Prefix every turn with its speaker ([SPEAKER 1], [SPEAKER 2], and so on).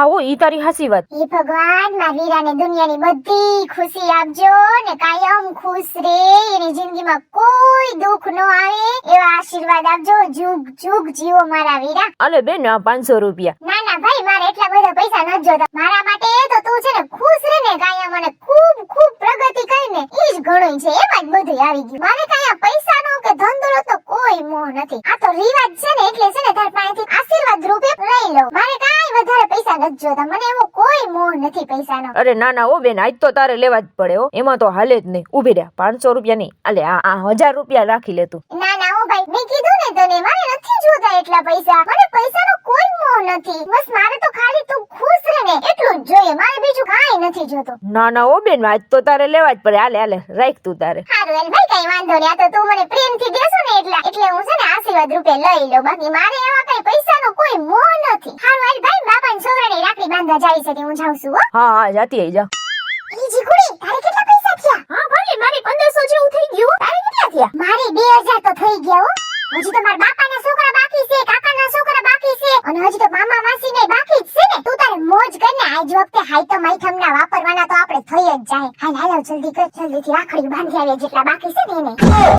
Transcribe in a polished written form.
[SPEAKER 1] હા ઓ ઈ તારી હાસી વાત.
[SPEAKER 2] હે ભગવાન, મારા વીરાને દુનિયાની બધી ખુશી આપજો ને કાયમ ખુશ રે, એની જિંદગીમાં કોઈ દુઃખ ન આવે એવા આશીર્વાદ આપજો. જુગ જુગ જીવો મારા વીરા.
[SPEAKER 1] અલે બેન આ 500 રૂપિયા.
[SPEAKER 2] ના ના ભાઈ, મારે એટલા બધા પૈસા નથી જોતા. મારા માટે તો તું છે ને ખુશ રહે ને કાયમ, અને ખૂબ ખૂબ પ્રગતિ કરીને ઈ જ ઘણું છે. એમાં જ બધું આવી ગયું. મારે કાંઈ પૈસાનો કે ધન દોલતનો કોઈ મોહ નથી. આ તો રિવાજ છે ને, એટલે છે ને તાર પાસેથી આશીર્વાદ રૂપે લઈ લઉં. મારે કાંઈ વધારે પૈસા નથી જોતા. મને એવો કોઈ મોહ નથી પૈસાનો.
[SPEAKER 1] અરે ના ના ઓ બેન, આજ તો તારે લેવા જ પડે હો. એમાં તો હાલે જ નહીં. ઉભી રહ્યા, 500 રૂપિયા નહીં, અલે આ 1000 રૂપિયા રાખી લે તું.
[SPEAKER 2] ના ના ઓ ભાઈ, મેં કીધું ને તને, મારે નથી જોતા એટલા પૈસા. મને પૈસાનો કોઈ મોહ નથી. બસ મારે તો ખાલી તું ખુશ રહે ને એટલું જ જોઈએ. મારે બીજું કાંઈ નથી જોતું.
[SPEAKER 1] ના ના ઓ બેન, આજ તો તારે લેવા જ પડે. હાલે હાલે રાખ તું તારે.
[SPEAKER 2] હારું એલ ભાઈ, કઈ વાંધો નહીં. આ તો તું મને પ્રેમથી દેશો ને એટલે હું છે ને આશીર્વાદ રૂપે લઈ લઉં. બાકી મારે એવા કઈ પૈસાનો કોઈ મોહ નથી. હારું એલ ભાઈ, બાપાને છોકરાને રાખડી બાંધવા જાય છે, હું જાઉં છું હો.
[SPEAKER 1] હા હા જાતી આઈ જા.
[SPEAKER 2] ઈજી કુડી, તારે કેટલા પૈસા થયા? હા ભાઈ, મારે 1500 જેવું થઈ ગયું. તારે કેટલા થયા? મારે 2000 તો થઈ ગયા હો. હજી તો મારા બાપાના છોકરા બાકી છે, કાકાના છોકરા બાકી છે, અને હજી તો મામા માસી ને બાકી જ છે ને. તું તારે મોજ કરને. આજ વખતે હાઈ તો માઈથમના વાપરવાના તો આપણે થઈ જ જાય. હાલ હાલ જલ્દી કર, જલ્દીથી રાખડી બાંધી આવે જેટલા બાકી છે ને એને.